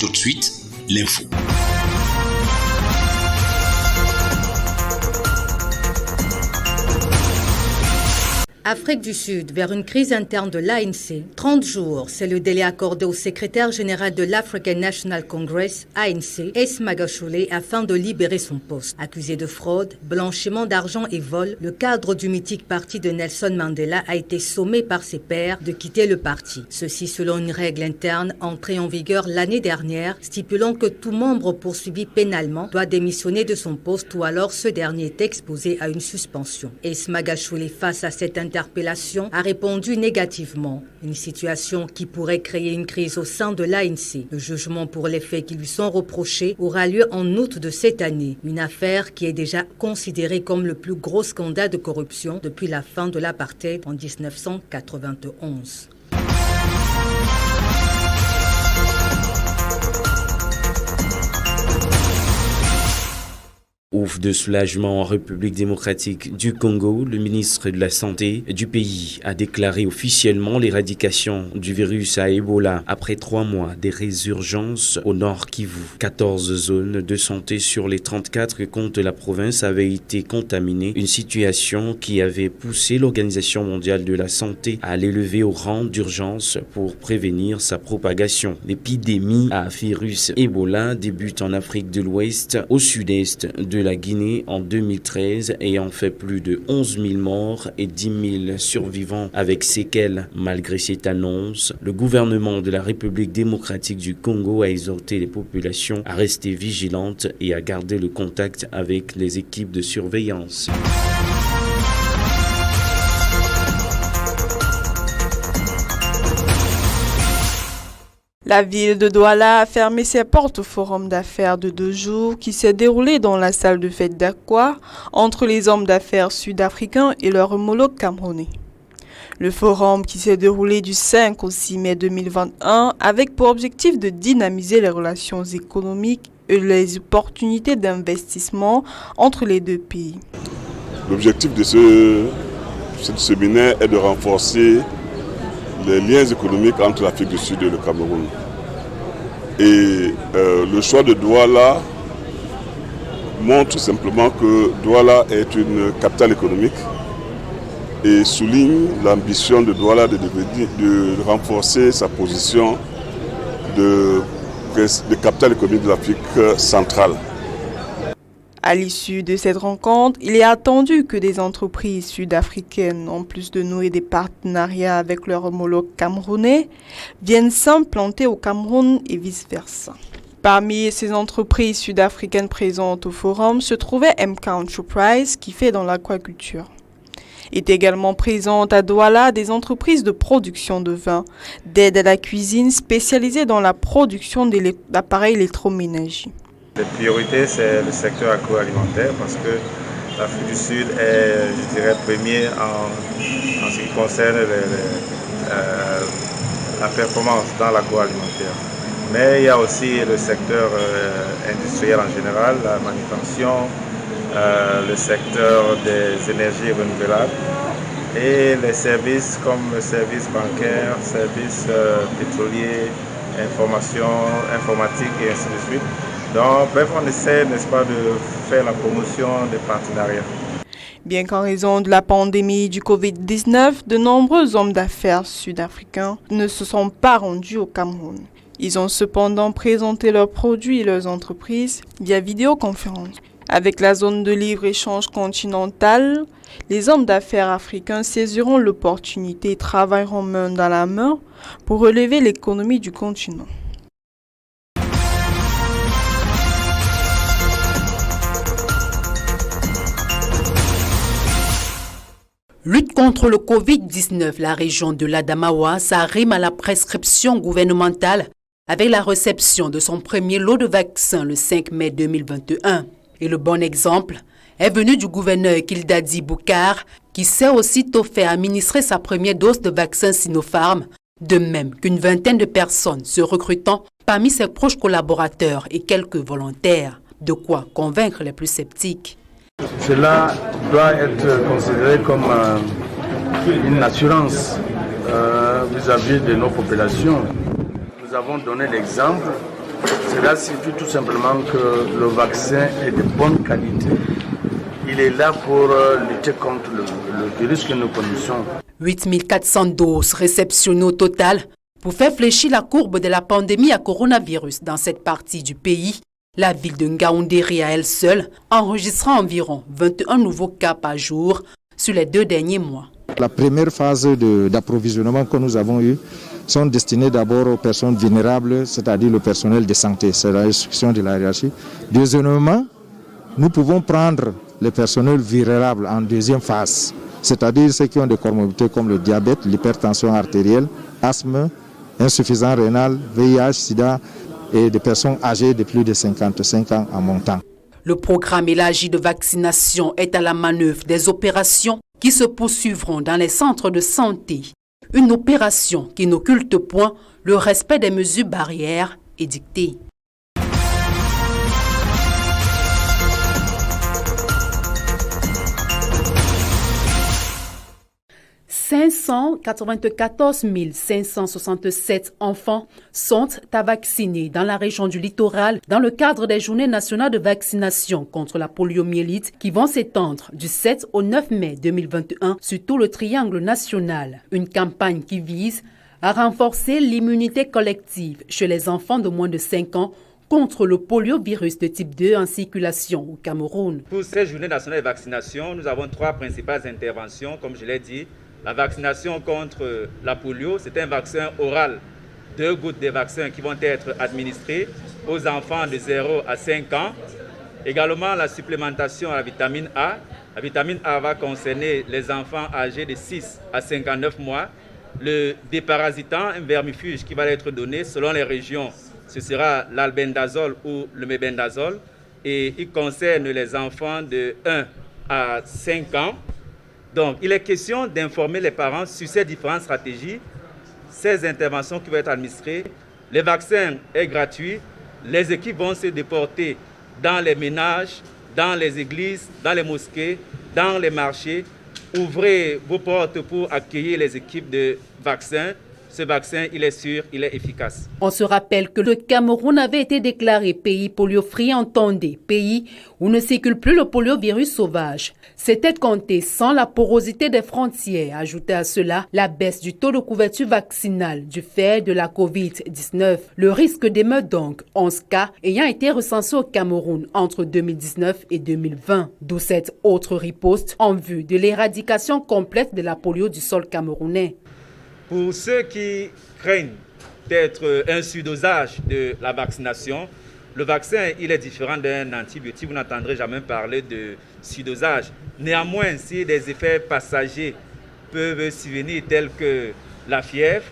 Tout de suite, l'info. Afrique du Sud vers une crise interne de l'ANC. 30 jours, c'est le délai accordé au secrétaire général de l'African National Congress, ANC, Magashule, afin de libérer son poste. Accusé de fraude, blanchiment d'argent et vol, le cadre du mythique parti de Nelson Mandela a été sommé par ses pairs de quitter le parti. Ceci selon une règle interne entrée en vigueur l'année dernière, stipulant que tout membre poursuivi pénalement doit démissionner de son poste ou alors ce dernier est exposé à une suspension. Magashule, face à cette interpellation, a répondu négativement. Une situation qui pourrait créer une crise au sein de l'ANC. Le jugement pour les faits qui lui sont reprochés aura lieu en août de cette année. Une affaire qui est déjà considérée comme le plus gros scandale de corruption depuis la fin de l'apartheid en 1991. Ouf de soulagement en République démocratique du Congo, le ministre de la Santé du pays a déclaré officiellement l'éradication du virus à Ebola après 3 mois des résurgences au nord Kivu. 14 zones de santé sur les 34 que compte la province avaient été contaminées, une situation qui avait poussé l'Organisation mondiale de la santé à l'élever au rang d'urgence pour prévenir sa propagation. L'épidémie à virus Ebola débute en Afrique de l'Ouest, au sud-est de la Guinée en 2013 ayant fait plus de 11 000 morts et 10 000 survivants avec séquelles. Malgré cette annonce, le gouvernement de la République démocratique du Congo a exhorté les populations à rester vigilantes et à garder le contact avec les équipes de surveillance. La ville de Douala a fermé ses portes au forum d'affaires de 2 jours qui s'est déroulé dans la salle de fête d'Aqua entre les hommes d'affaires sud-africains et leurs homologues camerounais. Le forum qui s'est déroulé du 5 au 6 mai 2021 avec pour objectif de dynamiser les relations économiques et les opportunités d'investissement entre les 2 pays. L'objectif de ce séminaire est de renforcer les liens économiques entre l'Afrique du Sud et le Cameroun. Et le choix de Douala montre simplement que Douala est une capitale économique et souligne l'ambition de Douala de renforcer sa position de capitale économique de l'Afrique centrale. À l'issue de cette rencontre, il est attendu que des entreprises sud-africaines, en plus de nouer des partenariats avec leurs homologues camerounais, viennent s'implanter au Cameroun et vice-versa. Parmi ces entreprises sud-africaines présentes au forum se trouvait MK Enterprise qui fait dans l'aquaculture. Est également présente à Douala des entreprises de production de vin, d'aide à la cuisine spécialisées dans la production d'appareils électroménagers. Les priorités, c'est le secteur agroalimentaire parce que l'Afrique du Sud est, je dirais, premier en ce qui concerne la performance dans l'agroalimentaire. Mais il y a aussi le secteur industriel en général, la manutention, le secteur des énergies renouvelables et les services comme le service bancaire, services pétroliers, informatique et ainsi de suite. Donc, bref, on essaie, n'est-ce pas, de faire la promotion des partenariats. Bien qu'en raison de la pandémie du Covid-19, de nombreux hommes d'affaires sud-africains ne se sont pas rendus au Cameroun. Ils ont cependant présenté leurs produits et leurs entreprises via vidéoconférence. Avec la zone de libre-échange continentale, les hommes d'affaires africains saisiront l'opportunité et travailleront main dans la main pour relever l'économie du continent. Lutte contre le Covid-19, la région de l'Adamawa s'arrime à la prescription gouvernementale avec la réception de son premier lot de vaccins le 5 mai 2021. Et le bon exemple est venu du gouverneur Kildadi Boukar qui s'est aussitôt fait administrer sa première dose de vaccin Sinopharm, de même qu'une vingtaine de personnes se recrutant parmi ses proches collaborateurs et quelques volontaires. De quoi convaincre les plus sceptiques. Cela doit être considéré comme une assurance vis-à-vis de nos populations. Nous avons donné l'exemple Cela signifie tout simplement que le vaccin est de bonne qualité. Il est là pour lutter contre le virus que nous connaissons. 8400 doses réceptionnées au total pour faire fléchir la courbe de la pandémie à coronavirus dans cette partie du pays. La ville de Ngaoundéré à elle seule enregistra environ 21 nouveaux cas par jour sur les 2 derniers mois. La première phase d'approvisionnement que nous avons eue sont destinées d'abord aux personnes vulnérables, c'est-à-dire le personnel de santé, c'est la instruction de la hiérarchie. Deuxièmement, nous pouvons prendre les personnels vulnérables en deuxième phase, c'est-à-dire ceux qui ont des comorbidités comme le diabète, l'hypertension artérielle, asthme, insuffisance rénale, VIH, sida et des personnes âgées de plus de 55 ans en montant. Le programme élargi de vaccination est à la manœuvre des opérations qui se poursuivront dans les centres de santé. Une opération qui n'occulte point le respect des mesures barrières édictées. 594 567 enfants sont à vacciner dans la région du littoral dans le cadre des journées nationales de vaccination contre la poliomyélite qui vont s'étendre du 7 au 9 mai 2021 sur tout le triangle national. Une campagne qui vise à renforcer l'immunité collective chez les enfants de moins de 5 ans contre le poliovirus de type 2 en circulation au Cameroun. Pour ces journées nationales de vaccination, nous avons 3 principales interventions, comme je l'ai dit. La vaccination contre la polio, c'est un vaccin oral. 2 gouttes de vaccins qui vont être administrées aux enfants de 0 à 5 ans. Également, la supplémentation à la vitamine A. La vitamine A va concerner les enfants âgés de 6 à 59 mois. Le déparasitant, un vermifuge qui va être donné selon les régions, ce sera l'albendazole ou le mébendazole. Et il concerne les enfants de 1 à 5 ans. Donc, il est question d'informer les parents sur ces différentes stratégies, ces interventions qui vont être administrées. Le vaccin est gratuit. Les équipes vont se déporter dans les ménages, dans les églises, dans les mosquées, dans les marchés. Ouvrez vos portes pour accueillir les équipes de vaccins. Ce vaccin, il est sûr, il est efficace. On se rappelle que le Cameroun avait été déclaré pays polio-free, entendez, pays où ne circule plus le poliovirus sauvage. C'était compté sans la porosité des frontières. Ajoutez à cela la baisse du taux de couverture vaccinale du fait de la COVID-19. Le risque demeure donc 11 cas ayant été recensés au Cameroun entre 2019 et 2020. D'où cette autre riposte en vue de l'éradication complète de la polio du sol camerounais. Pour ceux qui craignent d'être un surdosage de la vaccination, le vaccin il est différent d'un antibiotique. Vous n'entendrez jamais parler de surdosage. Néanmoins, si des effets passagers peuvent survenir tels que la fièvre,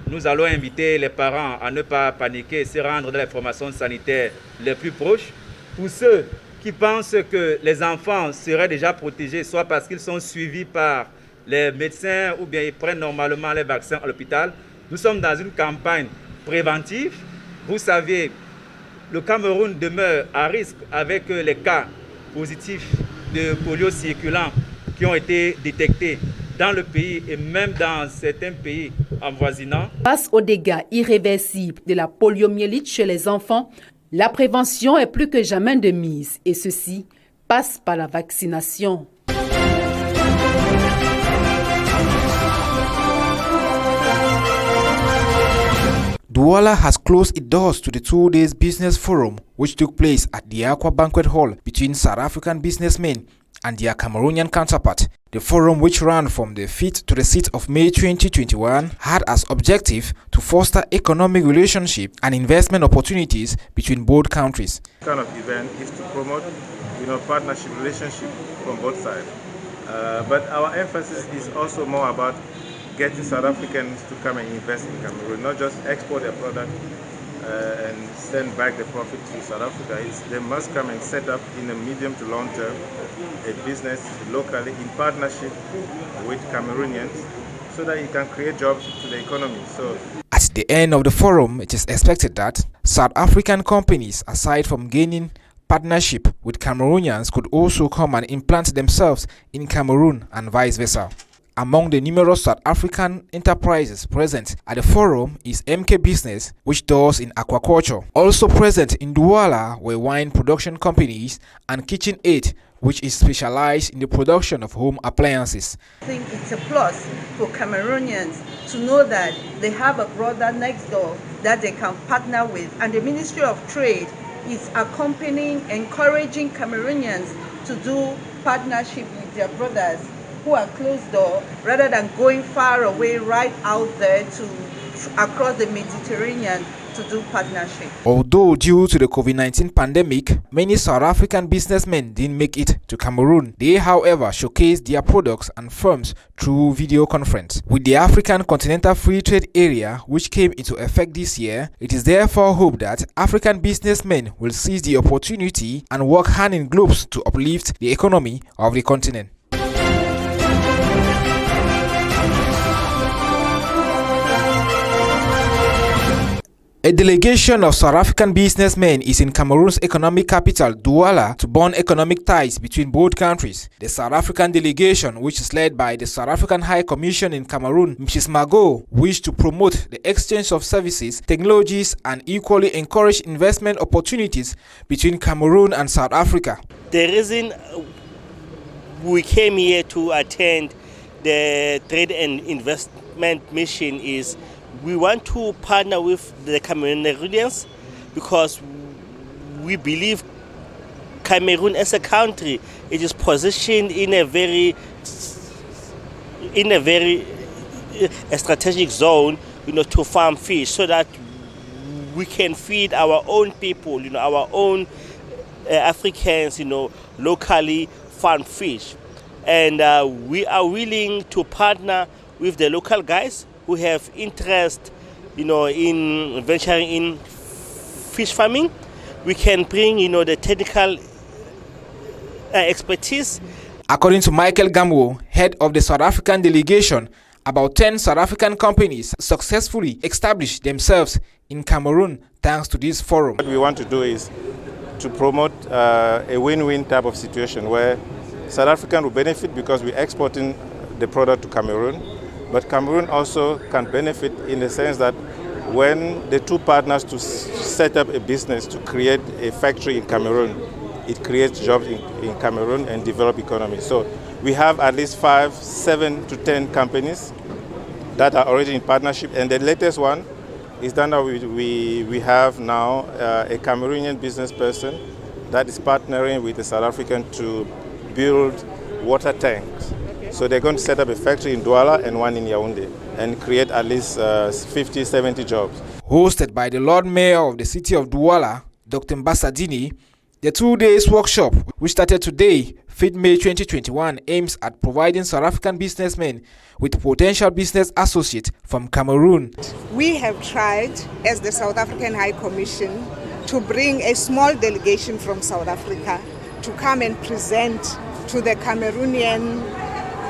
nous allons inviter les parents à ne pas paniquer et se rendre dans les formations sanitaires les plus proches. Pour ceux qui pensent que les enfants seraient déjà protégés, soit parce qu'ils sont suivis par les médecins ou bien ils prennent normalement les vaccins à l'hôpital. Nous sommes dans une campagne préventive. Vous savez, le Cameroun demeure à risque avec les cas positifs de polio circulant qui ont été détectés dans le pays et même dans certains pays avoisinants. Face aux dégâts irréversibles de la poliomyélite chez les enfants, la prévention est plus que jamais de mise et ceci passe par la vaccination. Douala has closed its doors to the 2-day business forum which took place at the Aqua Banquet Hall between South African businessmen and their Cameroonian counterpart. The forum, which ran from the 5th to the 6th of May 2021, had as objective to foster economic relationship and investment opportunities between both countries. This kind of event is to promote, partnership relationship from both sides. But our emphasis is also more about getting South Africans to come and invest in Cameroon, not just export their product and send back the profit to South Africa. They must come and set up in the medium to long term a business locally in partnership with Cameroonians so that it can create jobs to the economy. So, at the end of the forum, it is expected that South African companies, aside from gaining partnership with Cameroonians, could also come and implant themselves in Cameroon and vice versa. Among the numerous South African enterprises present at the forum is MK Business, which does in aquaculture. Also present in Douala were wine production companies and KitchenAid, which is specialized in the production of home appliances. I think it's a plus for Cameroonians to know that they have a brother next door that they can partner with, and the Ministry of Trade is accompanying, encouraging Cameroonians to do partnership with their brothers who are close door, rather than going far away right out there to across the Mediterranean to do partnership. Although due to the COVID-19 pandemic, many South African businessmen didn't make it to Cameroon. They, however, showcased their products and firms through video conference. With the African Continental Free Trade Area, which came into effect this year, it is therefore hoped that African businessmen will seize the opportunity and work hand in glove to uplift the economy of the continent. A delegation of South African businessmen is in Cameroon's economic capital, Douala, to bond economic ties between both countries. The South African delegation, which is led by the South African High Commission in Cameroon, Mrs. Mago, wished to promote the exchange of services, technologies, and equally encourage investment opportunities between Cameroon and South Africa. The reason we came here to attend the Trade and Investment Mission is we want to partner with the Cameroonians because we believe Cameroon as a country, it is positioned in a very strategic zone, to farm fish, so that we can feed our own people, our own Africans, locally farm fish. And we are willing to partner with the local guys who have interest, in venturing in fish farming. We can bring, the technical expertise. According to Michael Gamwo, head of the South African delegation, about 10 South African companies successfully established themselves in Cameroon thanks to this forum. What we want to do is to promote a win-win type of situation where South African will benefit because we're exporting the product to Cameroon. But Cameroon also can benefit in the sense that when the two partners to set up a business to create a factory in Cameroon, it creates jobs in Cameroon and develop economy. So we have at least 5, 7 to 10 companies that are already in partnership. And the latest one is that we have now a Cameroonian business person that is partnering with the South African to build water tanks. So they're going to set up a factory in Douala and one in Yaoundé and create at least 50, 70 jobs. Hosted by the Lord Mayor of the city of Douala, Dr. Mbassadini, the 2 days workshop, which started today, 5th May 2021, aims at providing South African businessmen with potential business associates from Cameroon. We have tried, as the South African High Commission, to bring a small delegation from South Africa to come and present to the Cameroonian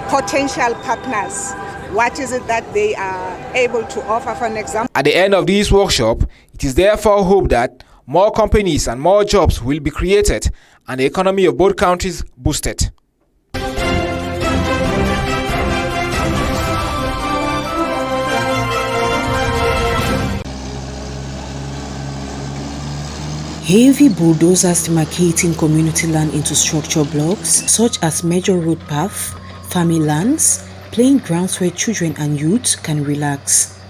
potential partners what is it that they are able to offer. For an example, at the end of this workshop, it is therefore hoped that more companies and more jobs will be created and the economy of both countries boosted. Heavy bulldozers demarcating community land into structure blocks such as major road paths, farming lands, playing grounds where children and youth can relax.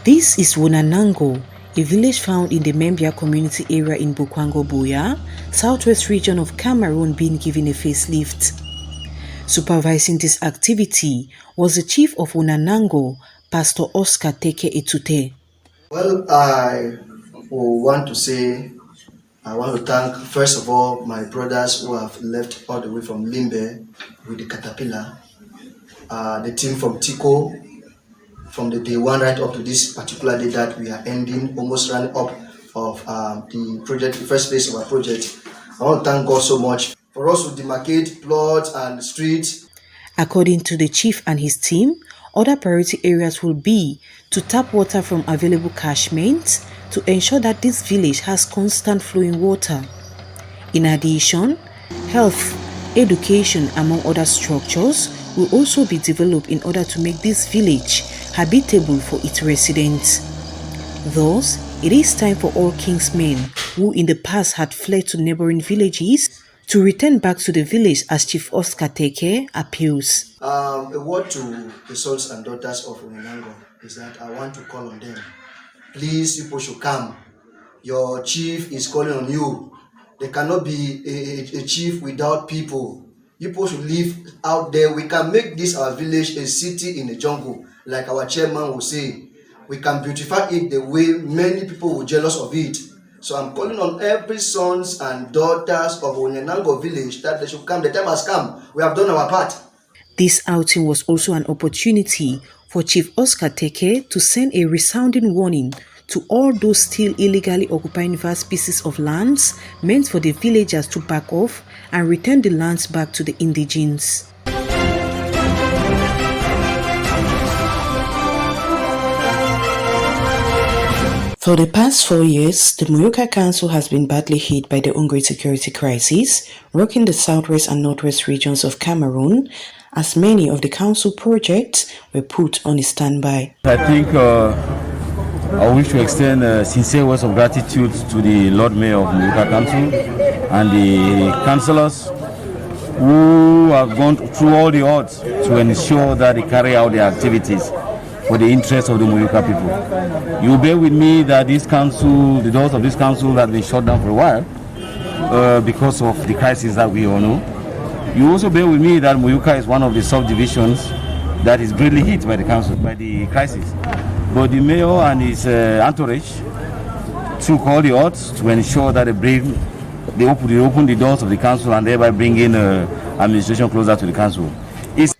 This is Wonanango, a village found in the Membia community area in Bokwango Boya, southwest region of Cameroon, being given a facelift. Supervising this activity was the chief of Wonanango, Pastor Oscar Teke Etute. Well, I want to thank, first of all, my brothers who have left all the way from Limbe with the caterpillar, the team from Tico, from the day one right up to this particular day that we are ending, almost running up of the project, the first phase of our project. I want to thank God so much for us to demarcate plots and streets. According to the chief and his team, other priority areas will be to tap water from available catchments to ensure that this village has constant flowing water. In addition, health, education, among other structures, will also be developed in order to make this village habitable for its residents. Thus, it is time for all King's men who in the past had fled to neighboring villages to return back to the village, as Chief Oscar Teke appeals. A word to the sons and daughters of Onyenango is that I want to call on them. Please, people should come. Your chief is calling on you. There cannot be a chief without people. People should live out there. We can make this our village a city in the jungle, like our chairman will say. We can beautify it the way many people will jealous of it. So I'm calling on every sons and daughters of Onyenango village that they should come. The time has come. We have done our part. This outing was also an opportunity for Chief Oscar Teke to send a resounding warning to all those still illegally occupying vast pieces of lands meant for the villagers to back off and return the lands back to the indigenes. For the past 4 years, the Muyuka Council has been badly hit by the ongoing security crisis, rocking the southwest and northwest regions of Cameroon, as many of the council projects were put on a standby. I think I wish to extend sincere words of gratitude to the Lord Mayor of Muyuka Council and the councillors who have gone through all the odds to ensure that they carry out their activities for the interest of the Muyuka people. You bear with me that this council, the doors of this council have been shut down for a while because of the crisis that we all know. You also bear with me that Muyuka is one of the subdivisions that is greatly hit by the council, by the crisis. But the mayor and his entourage took all the odds to ensure that they open the doors of the council and thereby bring in administration closer to the council.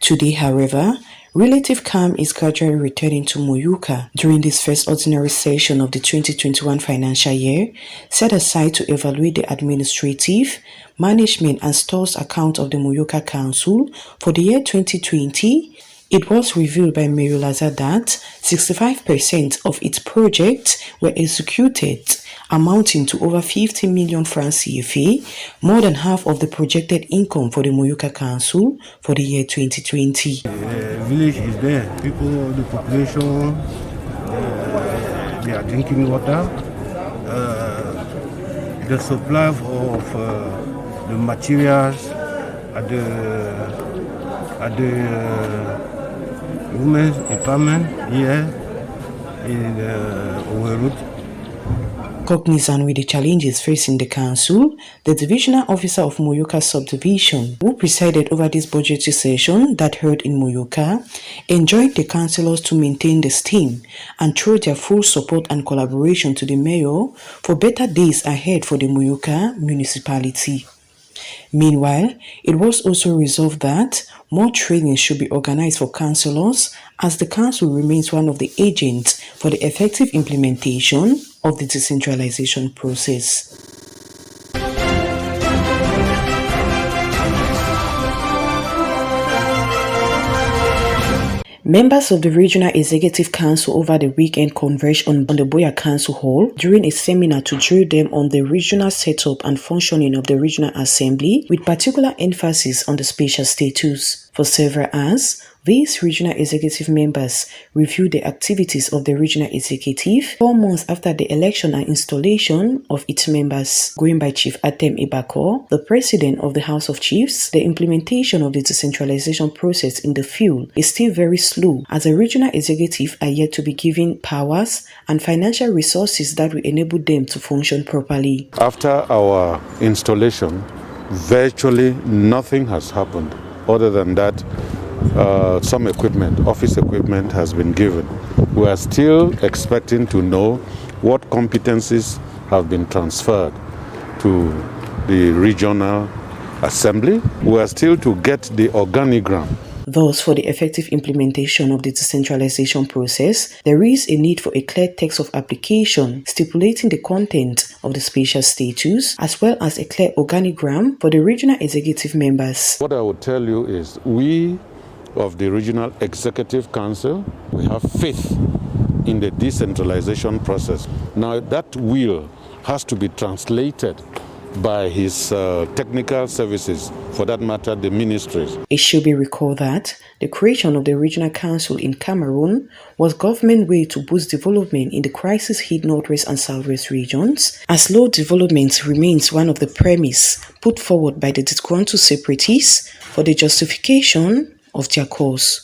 Today, however, relative calm is gradually returning to Muyuka during this first ordinary session of the 2021 financial year, set aside to evaluate the administrative, management and stores account of the Muyuka Council for the year 2020. It was revealed by Mayor Lazar that 65% of its projects were executed, amounting to over 50 million francs CFA, more than half of the projected income for the Muyuka Council for the year 2020. The village is there. People, the population, they are drinking water. The supply of the materials at the women's department here in Owerut. Cognizant with the challenges facing the council, the divisional officer of Muyuka subdivision, who presided over this budgetary session that held in Muyuka, enjoined the councillors to maintain the steam and throw their full support and collaboration to the mayor for better days ahead for the Muyuka municipality. Meanwhile, it was also resolved that more training should be organized for councillors, as the council remains one of the agents for the effective implementation of the decentralization process. Members of the Regional Executive Council over the weekend converged on the Boya Council Hall during a seminar to drill them on the regional setup and functioning of the Regional Assembly, with particular emphasis on the spatial status. For several hours, these regional executive members reviewed the activities of the regional executive 4 months after the election and installation of its members. Going by Chief Atem Ibako, the president of the House of Chiefs, the implementation of the decentralization process in the field is still very slow, as the regional executive are yet to be given powers and financial resources that will enable them to function properly. After our installation, virtually nothing has happened other than that some equipment, office equipment has been given. We are still expecting to know what competencies have been transferred to the regional assembly. We are still to get the organigram. Thus, for the effective implementation of the decentralization process, there is a need for a clear text of application stipulating the content of the spatial status, as well as a clear organigram for the regional executive members. What I would tell you is we of the Regional Executive Council, we have faith in the decentralization process. Now that will has to be translated by his technical services, for that matter, the ministries. It should be recalled that the creation of the Regional Council in Cameroon was government way to boost development in the crisis-hit Northwest and Southwest regions, as slow development remains one of the premise put forward by the disgruntled separatists for the justification of their cause.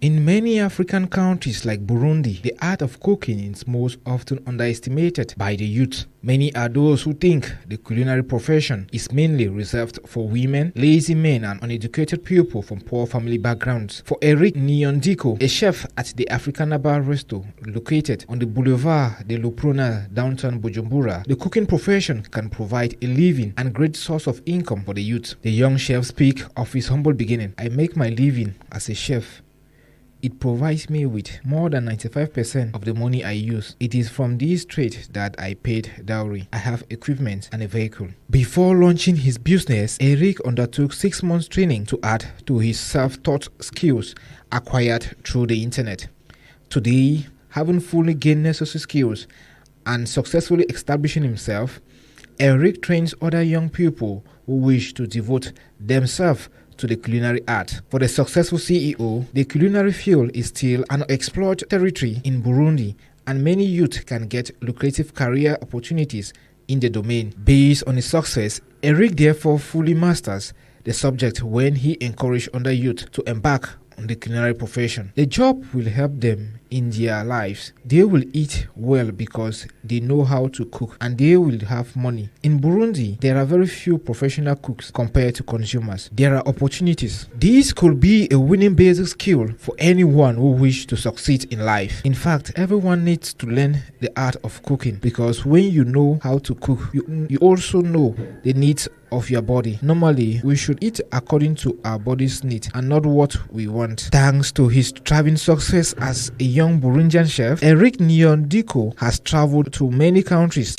In many African countries like Burundi, the art of cooking is most often underestimated by the youth. Many are those who think the culinary profession is mainly reserved for women, lazy men, and uneducated people from poor family backgrounds. For Eric Nyondiko, a chef at the Africana Bar Resto located on the Boulevard de l'Oprona, downtown Bujumbura, the cooking profession can provide a living and great source of income for the youth. The young chef speaks of his humble beginning. I make my living as a chef. It provides me with more than 95% of the money I use. It is from this trade that I paid dowry. I have equipment and a vehicle. Before launching his business, Eric undertook 6 months training to add to his self-taught skills acquired through the internet. Today, having fully gained necessary skills and successfully establishing himself, Eric trains other young people who wish to devote themselves to the culinary art. For the successful CEO, the culinary field is still an unexplored territory in Burundi, and many youth can get lucrative career opportunities in the domain. Based on his success, Eric therefore fully masters the subject when he encourages other youth to embark on the culinary profession. The job will help them in their lives. They will eat well because they know how to cook, and they will have money. In Burundi, there are very few professional cooks compared to consumers. There are opportunities. This could be a winning basic skill for anyone who wishes to succeed in life. In fact, everyone needs to learn the art of cooking, because when you know how to cook, you also know the needs of your body. Normally, we should eat according to our body's needs and not what we want. Thanks to his thriving success as a young Burundian chef, Eric Nyondiko has traveled to many countries.